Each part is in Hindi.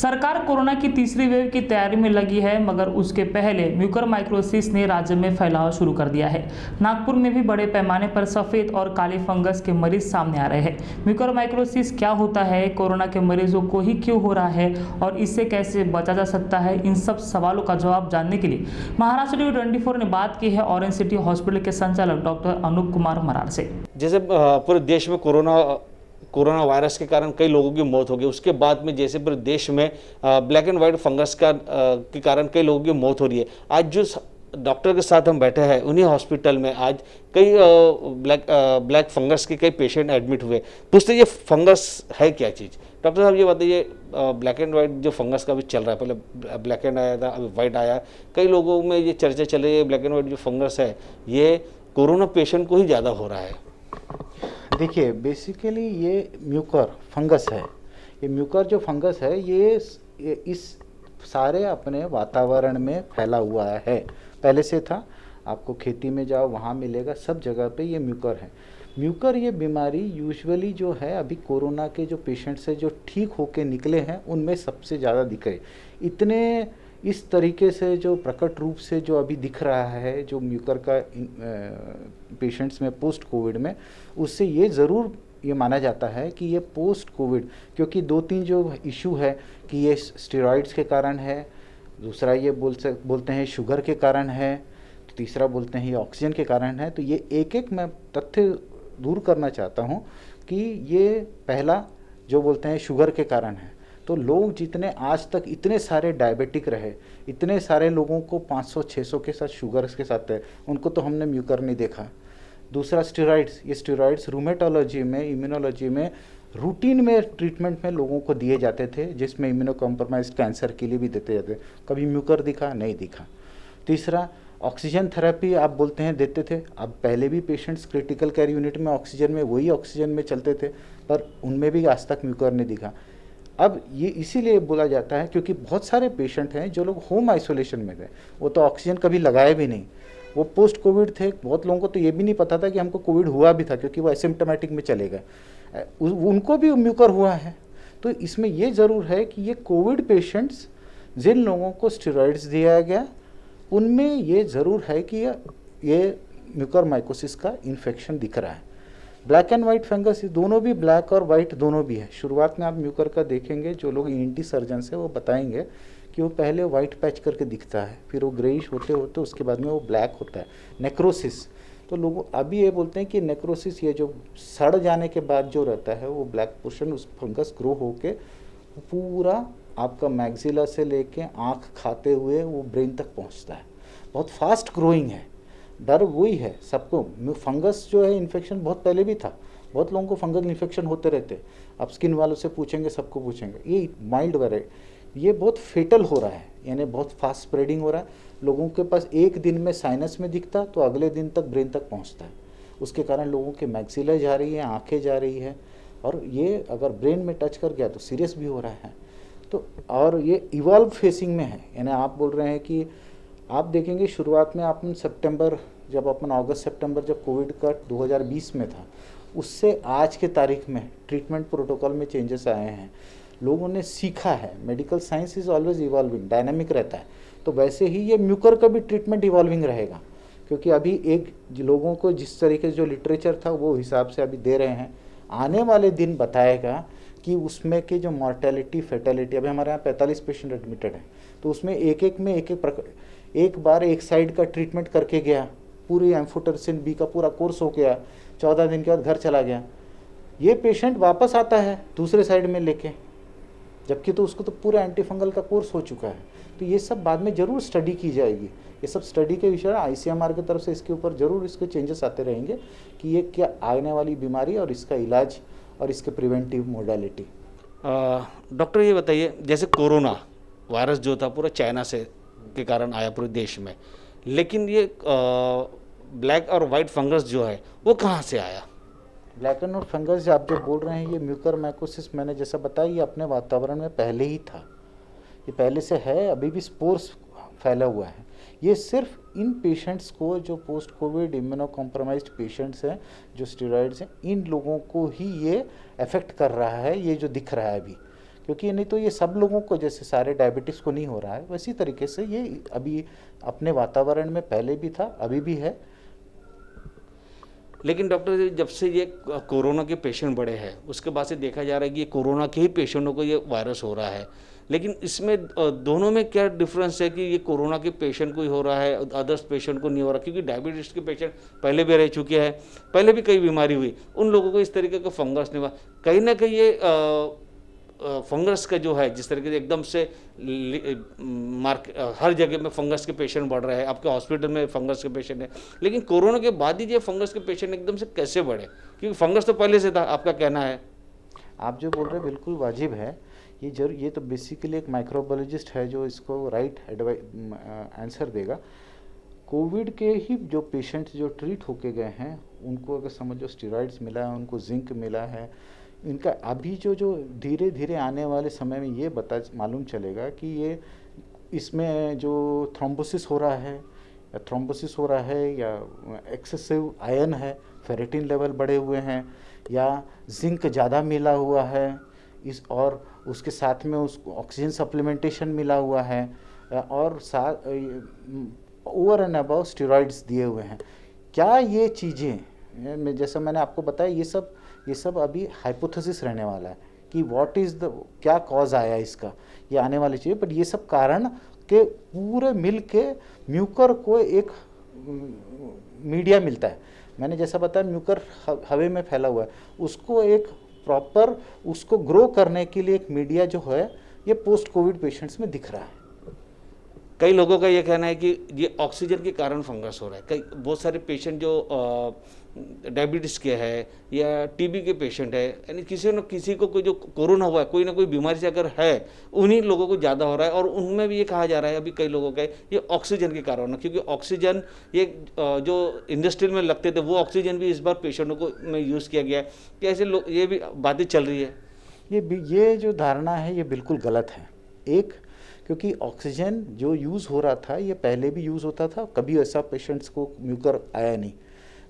सरकार कोरोना की तीसरी वेव की तैयारी में लगी है, मगर उसके पहले म्यूकरमाइकोसिस ने राज्य में फैलाव शुरू कर दिया है। नागपुर में भी बड़े पैमाने पर सफ़ेद और काली फंगस के मरीज सामने आ रहे हैं। म्यूकरमाइकोसिस क्या होता है, कोरोना के मरीजों को ही क्यों हो रहा है और इससे कैसे बचा जा सकता है, इन सब सवालों का जवाब जानने के लिए महाराष्ट्र टीवी 24 ने बात की है ऑरेंज सिटी हॉस्पिटल के संचालक डॉक्टर अनूप कुमार मरार से। जैसे पूरे देश में कोरोना वायरस के कारण कई लोगों की मौत हो गई, उसके बाद में जैसे पूरे देश में ब्लैक एंड वाइट फंगस के कारण कई लोगों की मौत हो रही है। आज जो डॉक्टर के साथ हम बैठे हैं उन्हीं हॉस्पिटल में आज कई ब्लैक फंगस के कई पेशेंट एडमिट हुए। पूछते ये फंगस है क्या चीज़। डॉक्टर साहब ये बताइए, ब्लैक एंड वाइट जो फंगस का भी चल रहा है, पहले ब्लैक एंड आया था, अभी वाइट आया, कई लोगों में ये चर्चा चल रही है ब्लैक एंड वाइट जो फंगस है ये कोरोना पेशेंट को ही ज़्यादा हो रहा है। देखिए, बेसिकली ये म्यूकर फंगस है। ये म्यूकर जो फंगस है ये इस सारे अपने वातावरण में फैला हुआ है, पहले से था। आपको खेती में जाओ वहाँ मिलेगा, सब जगह पे ये म्यूकर है। म्यूकर ये बीमारी यूजुअली जो है अभी कोरोना के जो पेशेंट्स है जो ठीक होके निकले हैं उनमें सबसे ज़्यादा दिखे। इतने इस तरीके से जो प्रकट रूप से जो अभी दिख रहा है जो म्यूकर का पेशेंट्स में पोस्ट कोविड में, उससे ये ज़रूर ये माना जाता है कि ये पोस्ट कोविड, क्योंकि 2-3 जो इशू है कि ये स्टेरॉइड्स के कारण है, दूसरा ये बोलते हैं शुगर के कारण है, तीसरा बोलते हैं ये ऑक्सीजन के कारण है। तो ये एक मैं तथ्य दूर करना चाहता हूँ कि ये पहला जो बोलते हैं शुगर के कारण है। तो लोग जितने आज तक इतने सारे डायबिटिक रहे, इतने सारे लोगों को 500-600 के साथ शुगर के साथ है, उनको तो हमने म्यूकर नहीं देखा। दूसरा स्टेरॉइड्स, ये स्टेरॉइड्स रूमेटोलॉजी में, इम्यूनोलॉजी में रूटीन में ट्रीटमेंट में लोगों को दिए जाते थे, जिसमें इम्यूनो कॉम्प्रोमाइज्ड कैंसर के लिए भी देते जाते। कभी म्यूकर दिखा नहीं दिखा। तीसरा ऑक्सीजन थेरेपी आप बोलते हैं देते थे। अब पहले भी पेशेंट्स क्रिटिकल केयर यूनिट में ऑक्सीजन में वही ऑक्सीजन में चलते थे, पर उनमें भी आज तक म्यूकर नहीं दिखा। अब ये इसीलिए बोला जाता है क्योंकि बहुत सारे पेशेंट हैं जो लोग होम आइसोलेशन में गए, वो तो ऑक्सीजन कभी लगाए भी नहीं, वो पोस्ट कोविड थे। बहुत लोगों को तो ये भी नहीं पता था कि हमको कोविड हुआ भी था, क्योंकि वो एसिम्प्टोमेटिक में चले गए, उनको भी म्यूकर हुआ है। तो इसमें ये ज़रूर है कि ये कोविड पेशेंट्स जिन लोगों को स्टेरॉइड्स दिया गया उनमें ये ज़रूर है कि ये म्यूकरमाइकोसिस का इन्फेक्शन दिख रहा है। ब्लैक एंड वाइट फंगस दोनों भी, ब्लैक और वाइट दोनों भी है। शुरुआत में आप म्यूकर का देखेंगे, जो लोग ईएनटी सर्जन है वो बताएंगे कि वो पहले वाइट पैच करके दिखता है, फिर वो ग्रेइश होते होते उसके बाद में वो ब्लैक होता है। नेक्रोसिस, तो लोग अभी ये बोलते हैं कि नेक्रोसिस ये जो सड़ जाने के बाद जो रहता है वो ब्लैक पोर्शन उस फंगस ग्रो होके पूरा आपका मैक्सिला से लेके आँख खाते हुए वो ब्रेन तक पहुँचता है। बहुत फास्ट ग्रोइंग है। डर वही है सबको, फंगस जो है इन्फेक्शन बहुत पहले भी था, बहुत लोगों को फंगल इन्फेक्शन होते रहते। आप स्किन वालों से पूछेंगे, सबको पूछेंगे, ये माइल्ड वेराइटी, ये बहुत फेटल हो रहा है, यानी बहुत फास्ट स्प्रेडिंग हो रहा है। लोगों के पास एक दिन में साइनस में दिखता तो अगले दिन तक ब्रेन तक पहुंचता है। उसके कारण लोगों के मैक्सिला जा रही है, आंखें जा रही है, और ये अगर ब्रेन में टच कर गया तो सीरियस भी हो रहा है। तो और ये इवॉल्व फेसिंग में है, यानी आप बोल रहे हैं कि आप देखेंगे शुरुआत में अपन सितंबर, जब अपन अगस्त सितंबर जब कोविड का 2020 में था, उससे आज के तारीख में ट्रीटमेंट प्रोटोकॉल में चेंजेस आए हैं। लोगों ने सीखा है, medical science is always evolving, dynamic रहता है। तो वैसे ही ये म्यूकर का भी ट्रीटमेंट इवॉल्विंग रहेगा, क्योंकि अभी एक लोगों को जिस तरीके से जो लिटरेचर था वो हिसाब से अभी दे रहे हैं। आने वाले दिन बताएगा कि उसमें की जो मॉर्टेलिटी फेटेलिटी, अभी हमारे यहाँ 45 पेशेंट एडमिटेड हैं, तो उसमें एक बार एक साइड का ट्रीटमेंट करके गया, पूरी एम्फोटेरिसिन बी का पूरा कोर्स हो गया, 14 दिन के बाद घर चला गया। ये पेशेंट वापस आता है दूसरे साइड में लेके, जबकि तो उसको तो पूरा एंटीफंगल का कोर्स हो चुका है। तो ये सब बाद में ज़रूर स्टडी की जाएगी। ये सब स्टडी के विषय आईसीएमआर की तरफ से इसके ऊपर ज़रूर इसके चेंजेस आते रहेंगे कि ये क्या आने वाली बीमारी और इसका इलाज और इसके प्रिवेंटिव मोडालिटी। डॉक्टर ये बताइए, जैसे कोरोना वायरस जो था पूरा चाइना से के कारण आया पूरे देश में, लेकिन ये ब्लैक और वाइट फंगस जो है वो कहाँ से आया? ब्लैक एंड वाइट फंगस आप जो बोल रहे हैं ये म्यूकरमाइकोसिस, मैंने जैसा बताया ये अपने वातावरण में पहले ही था, ये पहले से है, अभी भी स्पोर्स फैला हुआ है। ये सिर्फ इन पेशेंट्स को जो post Covid immuno compromised patients हैं, जो स्टेरॉइड्स हैं, इन लोगों को ही ये अफेक्ट कर रहा है, ये जो दिख रहा है अभी। क्योंकि नहीं तो ये सब लोगों को, जैसे सारे डायबिटीज़ को नहीं हो रहा है, वैसी तरीके से ये अभी अपने वातावरण में पहले भी था, अभी भी है। लेकिन डॉक्टर जी, जब से ये कोरोना के पेशेंट बढ़े हैं उसके बाद से देखा जा रहा है कि ये कोरोना के ही पेशेंटों को ये वायरस हो रहा है, लेकिन इसमें दोनों में क्या डिफरेंस है कि ये कोरोना के पेशेंट को ही हो रहा है, अदर्स पेशेंट को नहीं हो रहा? क्योंकि डायबिटीज के पेशेंट पहले भी रह चुके हैं, पहले भी कई बीमारी हुई, उन लोगों को इस तरीके का फंगस नहीं हुआ। कहीं ना कहीं ये फंगस का जो है, जिस तरीके से एकदम से हर जगह में फंगस के पेशेंट बढ़ रहे हैं, आपके हॉस्पिटल में फंगस के पेशेंट है, लेकिन कोरोना के बाद ही ये फंगस के पेशेंट एकदम से कैसे बढ़े? क्योंकि फंगस तो पहले से था, आपका कहना है। आप जो बोल रहे हैं बिल्कुल वाजिब है। ये तो बेसिकली एक माइक्रोबायोलॉजिस्ट है जो इसको राइट आंसर देगा। कोविड के ही जो पेशेंट्स जो ट्रीट होके गए हैं, उनको अगर समझो स्टेरॉइड्स मिला है, उनको जिंक मिला है, इनका अभी जो धीरे धीरे आने वाले समय में ये मालूम चलेगा कि ये इसमें जो थ्रोम्बोसिस हो रहा है या एक्सेसिव आयरन है, फेरेटिन लेवल बढ़े हुए हैं, या जिंक ज़्यादा मिला हुआ है और उसके साथ में उसको ऑक्सीजन सप्लीमेंटेशन मिला हुआ है, और साथ ओवर एंड अबव स्टेरॉइड्स दिए हुए हैं। क्या ये चीज़ें, जैसा मैंने आपको बताया, ये सब अभी हाइपोथेसिस रहने वाला है कि व्हाट इज़ द, क्या कॉज आया इसका, ये आने वाली चीज़। बट ये सब कारण के पूरे मिल के म्यूकर को एक मीडिया मिलता है। मैंने जैसा बताया, म्यूकर हवा में फैला हुआ है, उसको एक प्रॉपर उसको ग्रो करने के लिए एक मीडिया जो है, ये पोस्ट कोविड पेशेंट्स में दिख रहा है। कई लोगों का ये कहना है कि ये ऑक्सीजन के कारण फंगस हो रहा है। कई बहुत सारे पेशेंट जो डायबिटीज़ के है या टीबी के पेशेंट है, यानी किसी न किसी को कोई जो कोरोना हुआ है, कोई ना कोई बीमारी से अगर है, उन्हीं लोगों को ज़्यादा हो रहा है। और उनमें भी ये कहा जा रहा है अभी कई लोगों का ये ऑक्सीजन के कारण है, क्योंकि ऑक्सीजन ये जो इंडस्ट्रियल में लगते थे वो ऑक्सीजन भी इस बार पेशेंटों को में यूज़ किया गया है। कि ऐसे लोग, ये भी बातें चल रही है। ये जो धारणा है ये बिल्कुल गलत है। एक, क्योंकि ऑक्सीजन जो यूज़ हो रहा था ये पहले भी यूज़ होता था, कभी ऐसा पेशेंट्स को म्यूकर आया नहीं।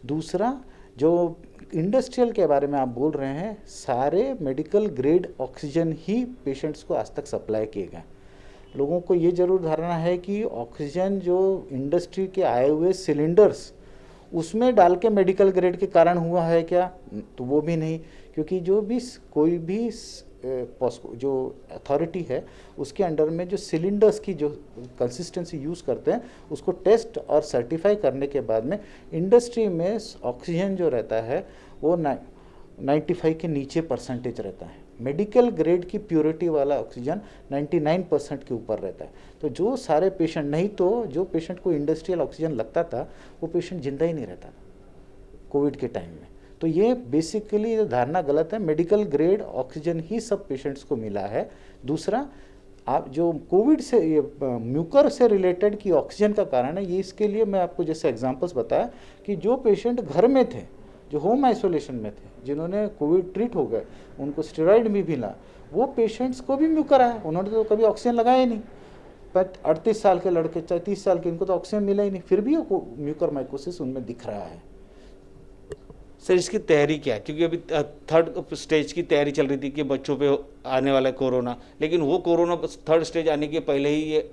दूसरा, जो इंडस्ट्रियल के बारे में आप बोल रहे हैं, सारे मेडिकल ग्रेड ऑक्सीजन ही पेशेंट्स को आज तक सप्लाई किए गए। लोगों को ये ज़रूर धारणा है कि ऑक्सीजन जो इंडस्ट्री के आए हुए सिलेंडर्स उसमें डाल के मेडिकल ग्रेड के कारण हुआ है क्या, तो वो भी नहीं। क्योंकि जो भी कोई भी जो अथॉरिटी है उसके अंडर में जो सिलेंडर्स की जो कंसिस्टेंसी यूज़ करते हैं, उसको टेस्ट और सर्टिफाई करने के बाद में इंडस्ट्री में ऑक्सीजन जो रहता है वो 95 के नीचे परसेंटेज रहता है। मेडिकल ग्रेड की प्योरिटी वाला ऑक्सीजन 99% के ऊपर रहता है। तो जो सारे पेशेंट, नहीं तो जो पेशेंट को इंडस्ट्रियल ऑक्सीजन लगता था वो पेशेंट जिंदा ही नहीं रहता था कोविड के टाइम में। तो ये बेसिकली धारणा गलत है। मेडिकल ग्रेड ऑक्सीजन ही सब पेशेंट्स को मिला है। दूसरा, आप जो कोविड से, ये म्यूकर से रिलेटेड की ऑक्सीजन का कारण है, ये इसके लिए मैं आपको जैसे एग्जांपल्स बताया कि जो पेशेंट घर में थे, जो होम आइसोलेशन में थे, जिन्होंने कोविड ट्रीट हो गए, उनको स्टेरॉइड भी मिला, वो पेशेंट्स को भी म्यूकर आया। उन्होंने तो कभी ऑक्सीजन लगाया ही नहीं। पर 38 साल के लड़के, 30 साल के, इनको तो ऑक्सीजन मिला ही नहीं, फिर भी वो म्यूकर माइकोसिस उनमें दिख रहा है। सर, इसकी तैयारी क्या है? क्योंकि अभी 3rd स्टेज की तैयारी चल रही थी कि बच्चों पे आने वाला है कोरोना, लेकिन वो कोरोना 3rd स्टेज आने के पहले ही ये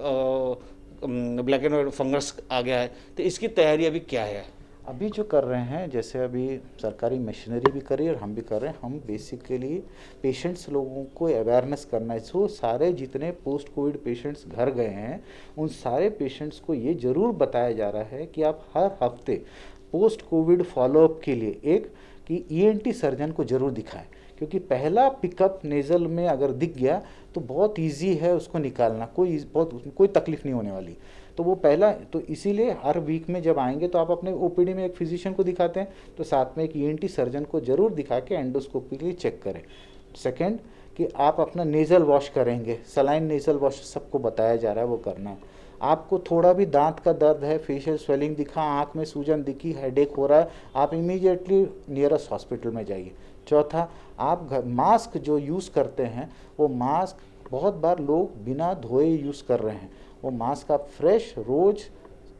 ब्लैक एंड वाइट फंगस आ गया है। तो इसकी तैयारी अभी क्या है? अभी जो कर रहे हैं, जैसे अभी सरकारी मशीनरी भी कर रही है और हम भी कर रहे हैं, हम बेसिकली पेशेंट्स लोगों को अवेयरनेस करना है। सो सारे जितने पोस्ट कोविड पेशेंट्स घर गए हैं, उन सारे पेशेंट्स को ये ज़रूर बताया जा रहा है कि आप हर हफ्ते पोस्ट कोविड फॉलोअप के लिए एक कि ईएनटी सर्जन को ज़रूर दिखाएं। क्योंकि पहला पिकअप नेज़ल में अगर दिख गया तो बहुत इजी है उसको निकालना, कोई तकलीफ नहीं होने वाली। तो वो पहला, तो इसीलिए हर वीक में जब आएंगे तो आप अपने ओपीडी में एक फिजिशियन को दिखाते हैं, तो साथ में एक ईएनटी सर्जन को ज़रूर दिखा के एंडोस्कोपी के लिए चेक करें। सेकेंड, कि आप अपना नेज़ल वॉश करेंगे, सलाइन नेज़ल वॉश सबको बताया जा रहा है वो करना। आपको थोड़ा भी दांत का दर्द है, फेशियल स्वेलिंग दिखा, आँख में सूजन दिखी, हेडेक हो रहा है, आप इमीडिएटली नियरेस्ट हॉस्पिटल में जाइए। चौथा, आप मास्क जो यूज़ करते हैं, वो मास्क बहुत बार लोग बिना धोए यूज़ कर रहे हैं। वो मास्क आप फ्रेश, रोज़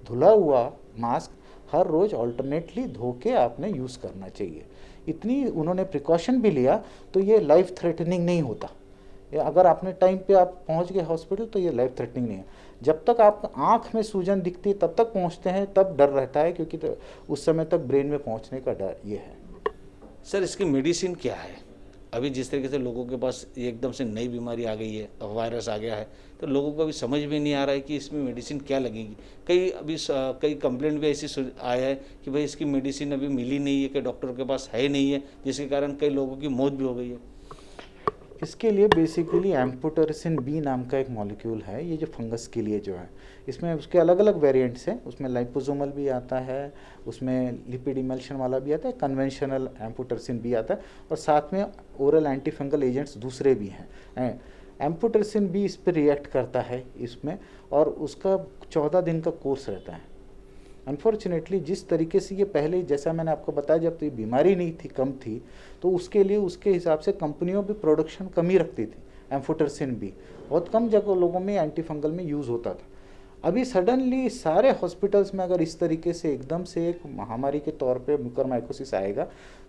धुला हुआ मास्क हर रोज़ अल्टरनेटली धो के आपने यूज़ करना चाहिए। इतनी उन्होंने प्रिकॉशन भी लिया तो ये लाइफ थ्रेटनिंग नहीं होता। अगर आपने टाइम पे आप पहुंच गए हॉस्पिटल तो ये लाइफ थ्रेटनिंग नहीं है। जब तक आप आँख में सूजन दिखती है तब तक पहुंचते हैं, तब डर रहता है, क्योंकि तो उस समय तक ब्रेन में पहुंचने का डर ये है। सर इसकी मेडिसिन क्या है? अभी जिस तरीके से लोगों के पास ये एकदम से नई बीमारी आ गई है, वायरस आ गया है, तो लोगों को अभी समझ में नहीं आ रहा है कि इसमें मेडिसिन क्या लगेगी। कई कंप्लेंट भी ऐसी आया है कि भाई इसकी मेडिसिन अभी मिली नहीं है, कि डॉक्टर के पास है नहीं है, जिसके कारण कई लोगों की मौत भी हो गई है। इसके लिए बेसिकली एम्फोटेरिसिन बी नाम का एक मॉलिक्यूल है, ये जो फंगस के लिए जो है, इसमें उसके अलग अलग वेरिएंट्स हैं। उसमें लाइपोसोमल भी आता है, उसमें लिपिड इमल्शन वाला भी आता है, कन्वेंशनल एम्फोटेरिसिन भी आता है, और साथ में ओरल एंटी फंगल एजेंट्स दूसरे भी हैं। एम्फोटेरिसिन भी इस पर रिएक्ट करता है इसमें, और उसका 14 दिन का कोर्स रहता है। अनफॉर्चुनेटली जिस तरीके से ये पहले, जैसा मैंने आपको बताया, जब तो ये बीमारी नहीं थी, कम थी, तो उसके लिए उसके हिसाब से कंपनियों भी प्रोडक्शन कम ही रखती थी। एम्फोटेरिसिन भी बहुत कम जगह लोगों में एंटी फंगल में यूज़ होता था। अभी सडनली सारे हॉस्पिटल्स में अगर इस तरीके से एकदम से एक महामारी के तौर पे म्यूकरमाइकोसिस आएगा,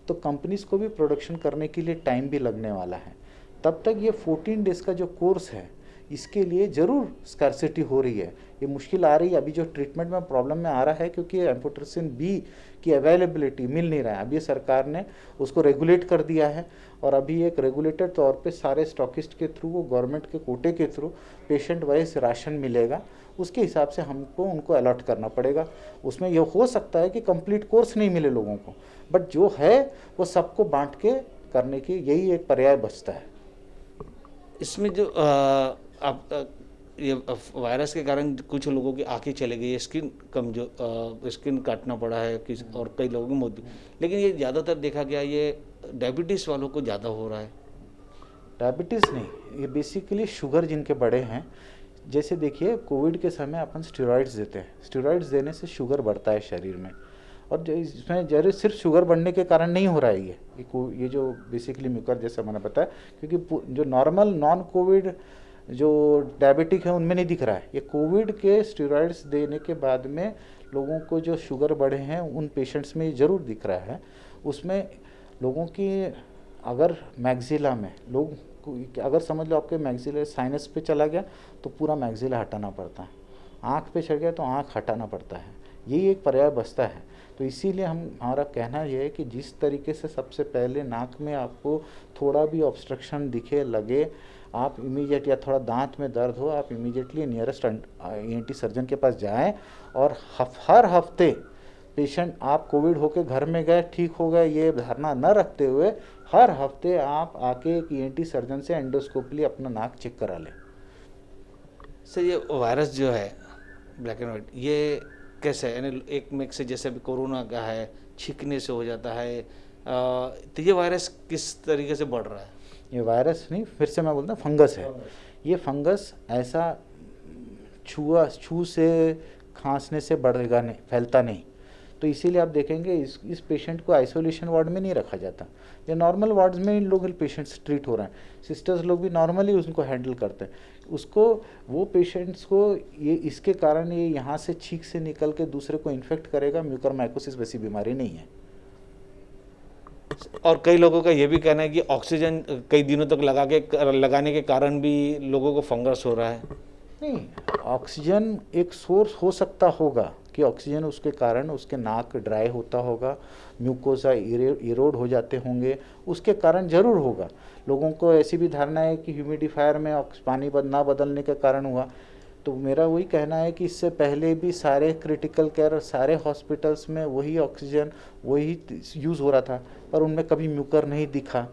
तो कंपनीज को भी प्रोडक्शन करने के लिए टाइम भी लगने वाला है। तब तक ये 14 डेज़ का जो कोर्स है, इसके लिए ज़रूर स्कैर्सिटी हो रही है, ये मुश्किल आ रही है। अभी जो ट्रीटमेंट में प्रॉब्लम में आ रहा है, क्योंकि एम्फोटेरिसिन बी की अवेलेबिलिटी मिल नहीं रहा है। अभी सरकार ने उसको रेगुलेट कर दिया है, और अभी एक रेगुलेटेड तौर पे सारे स्टॉकिस्ट के थ्रू, वो गवर्नमेंट के कोटे के थ्रू पेशेंट वाइज राशन मिलेगा, उसके हिसाब से हमको उनको अलॉट करना पड़ेगा। उसमें यह हो सकता है कि कंप्लीट कोर्स नहीं मिले लोगों को, बट जो है वो सबको बांट के करने की यही एक पर्याय बचता है। इसमें जो ये वायरस के कारण कुछ लोगों की आंखें चली गई है, स्किन काटना पड़ा है और कई लोगों की मौत भी। लेकिन ये ज़्यादातर देखा गया ये डायबिटीज़ वालों को ज़्यादा हो रहा है। डायबिटीज़ नहीं, ये बेसिकली शुगर जिनके बड़े हैं। जैसे देखिए कोविड के समय अपन स्टेरॉइड्स देते हैं, स्टेरॉइड्स देने से शुगर बढ़ता है शरीर में, और जो इसमें जरूर सिर्फ शुगर बढ़ने के कारण नहीं हो रहा है ये जो बेसिकली म्यूकर जैसा मैंने बताया, क्योंकि जो नॉर्मल नॉन कोविड जो डायबिटिक है उनमें नहीं दिख रहा है। ये कोविड के स्टेरॉइड्स देने के बाद में लोगों को जो शुगर बढ़े हैं उन पेशेंट्स में ज़रूर दिख रहा है। उसमें लोगों की अगर मैक्सिला में अगर समझ लो आपके मैक्सिला साइनस पे चला गया तो पूरा मैक्सिला हटाना पड़ता है, आँख पे चढ़ गया तो आँख हटाना पड़ता है, यही एक पर्याय बचता है। तो इसीलिए हमारा कहना यह है कि जिस तरीके से सबसे पहले नाक में आपको थोड़ा भी ऑब्स्ट्रक्शन दिखे लगे, आप इमीडिएट, या थोड़ा दांत में दर्द हो, आप इमीडिएटली नियरेस्ट ENT सर्जन के पास जाएं, और हर हफ्ते पेशेंट आप कोविड होके घर में गए ठीक हो गए ये धारणा न रखते हुए हर हफ्ते आप आके एक ENT सर्जन से एंडोस्कोपली अपना नाक चेक करा लें। सर ये वायरस जो है ब्लैक एंड वाइट, ये कैसे है? यानी एक में से जैसे अभी कोरोना का है, छींकने से हो जाता है, तो ये वायरस किस तरीके से बढ़ रहा है? ये वायरस नहीं, फिर से मैं बोलता हूँ फंगस है। ये फंगस ऐसा छू से खांसने से बढ़ेगा नहीं, फैलता नहीं। तो इसीलिए आप देखेंगे इस पेशेंट को आइसोलेशन वार्ड में नहीं रखा जाता, ये नॉर्मल वार्ड्स में इन लोग पेशेंट्स ट्रीट हो रहे हैं। सिस्टर्स लोग भी नॉर्मली उसको हैंडल करते हैं। उसको वो पेशेंट्स को ये इसके कारण ये यहाँ से छींक से निकल के दूसरे को इन्फेक्ट करेगा। म्यूकरमाइकोसिस वैसी बीमारी नहीं है। और कई लोगों का ये भी कहना है कि ऑक्सीजन कई दिनों तक लगाने के कारण भी लोगों को फंगस हो रहा है। नहीं, ऑक्सीजन एक सोर्स हो सकता होगा कि ऑक्सीजन उसके कारण उसके नाक ड्राई होता होगा, म्यूकोसा इरोड हो जाते होंगे, उसके कारण ज़रूर होगा। लोगों को ऐसी भी धारणा है कि ह्यूमिडिफायर में पानी ना बदलने के कारण हुआ। तो मेरा वही कहना है कि इससे पहले भी सारे क्रिटिकल केयर सारे हॉस्पिटल्स में वही ऑक्सीजन वही यूज़ हो रहा था, पर उनमें कभी म्यूकर नहीं दिखा।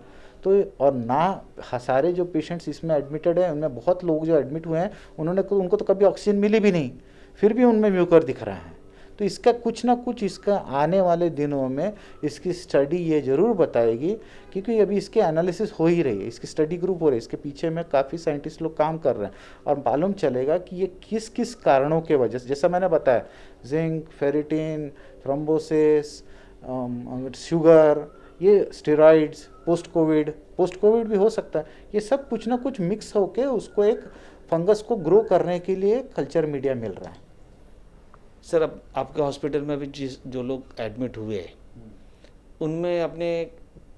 तो और ना सारे जो पेशेंट्स इसमें एडमिटेड हैं उनमें बहुत लोग जो एडमिट हुए हैं उनको तो कभी ऑक्सीजन मिली भी नहीं, फिर भी उनमें म्यूकर दिख रहा है। तो इसका कुछ ना कुछ इसका आने वाले दिनों में इसकी स्टडी ये ज़रूर बताएगी, क्योंकि अभी इसके एनालिसिस हो ही रही है, इसकी स्टडी ग्रुप हो रही है, इसके पीछे में काफ़ी साइंटिस्ट लोग काम कर रहे हैं, और मालूम चलेगा कि ये किस किस कारणों के वजह से, जैसा मैंने बताया जिंक, फेरिटिन, थ्रोम्बोसिस, शुगर, ये स्टेरॉइड्स, पोस्ट कोविड भी हो सकता है। ये सब कुछ ना कुछ मिक्स होके उसको एक फंगस को ग्रो करने के लिए कल्चर मीडिया मिल रहा है। सर अब आपके हॉस्पिटल में अभी जो लोग एडमिट हुए उनमें आपने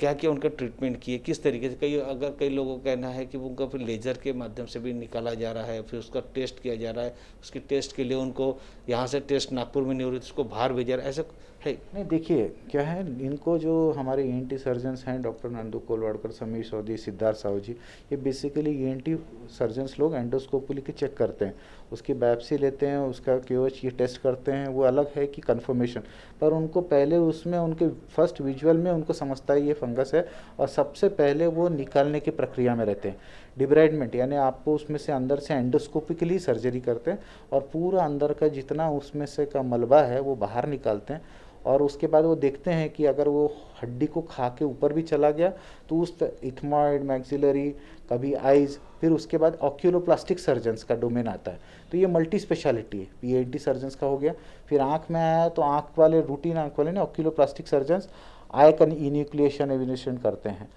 क्या क्या उनका ट्रीटमेंट किए, किस तरीके से, कई लोगों का कहना है कि वो उनका फिर लेज़र के माध्यम से भी निकाला जा रहा है, फिर उसका टेस्ट किया जा रहा है, उसके टेस्ट के लिए उनको यहाँ से टेस्ट नागपुर में नहीं हो रही तो उसको बाहर भेजा रहा है, ऐसा है? नहीं, देखिए क्या है, इनको जो हमारे ENT सर्जन्स हैं, डॉक्टर नंदू कोलवाड़कर, समीर सौदी, सिद्धार्थ साहू जी, ये बेसिकली ENT सर्जन्स लोग एंडोस्कोपी लेके चेक करते हैं, उसकी बायोप्सी लेते हैं, उसका QH ये टेस्ट करते हैं, वो अलग है कि कंफर्मेशन, पर उनको पहले उसमें उनके फर्स्ट विजुअल में उनको समझता है ये फंगस है, और सबसे पहले वो निकालने की प्रक्रिया में रहते हैं। डिब्राइडमेंट यानी आपको उसमें से अंदर से एंडोस्कोपिकली सर्जरी करते हैं और पूरा अंदर का जितना उसमें से का मलबा है वो बाहर निकालते हैं, और उसके बाद वो देखते हैं कि अगर वो हड्डी को खा के ऊपर भी चला गया तो उस इथमॉइड, मैक्सिलरी, कभी आइज़, फिर उसके बाद ऑक्यूलोप्लास्टिक सर्जन्स का डोमेन आता है। तो ये मल्टी स्पेशलिटी है, PAD सर्जन्स का हो गया। फिर आँख में आया तो आँख वाले, रूटीन आँख वाले ने ऑक्यूलोप्लास्टिक सर्जन्स आय का इन्यूक्लिएशन एविनेशन करते हैं।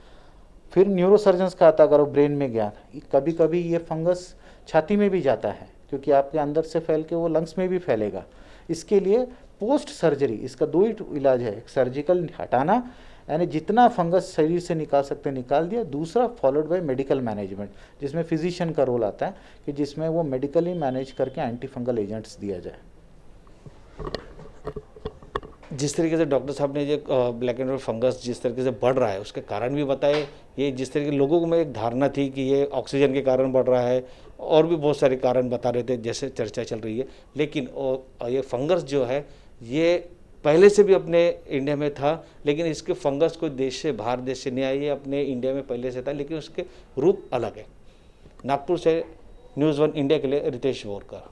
फिर न्यूरो सर्जन्स का आता है, अगर वो ब्रेन में गया। कभी कभी ये फंगस छाती में भी जाता है क्योंकि आपके अंदर से फैल के वो लंग्स में भी फैलेगा। इसके लिए पोस्ट सर्जरी इसका 2 ही इलाज है, एक सर्जिकल हटाना यानी जितना फंगस शरीर से निकाल सकते निकाल दिया, दूसरा फॉलोड बाय मेडिकल मैनेजमेंट जिसमें फिजिशियन का रोल आता है कि जिसमें वो मेडिकली मैनेज करके एंटी फंगल एजेंट्स दिया जाए। जिस तरीके से डॉक्टर साहब ने ये ब्लैक एंड वाइट फंगस जिस तरीके से बढ़ रहा है उसके कारण भी बताए, ये जिस तरीके लोगों में एक धारणा थी कि ये ऑक्सीजन के कारण बढ़ रहा है, और भी बहुत सारे कारण बता रहे थे जैसे चर्चा चल रही है, लेकिन ये फंगस जो है ये पहले से भी अपने इंडिया में था, लेकिन इसके फंगस कोई देश से बाहर देश से नहीं आई है, अपने इंडिया में पहले से था, लेकिन उसके रूप अलग है। नागपुर से न्यूज़ 1 इंडिया के लिए रितेश बोरकर।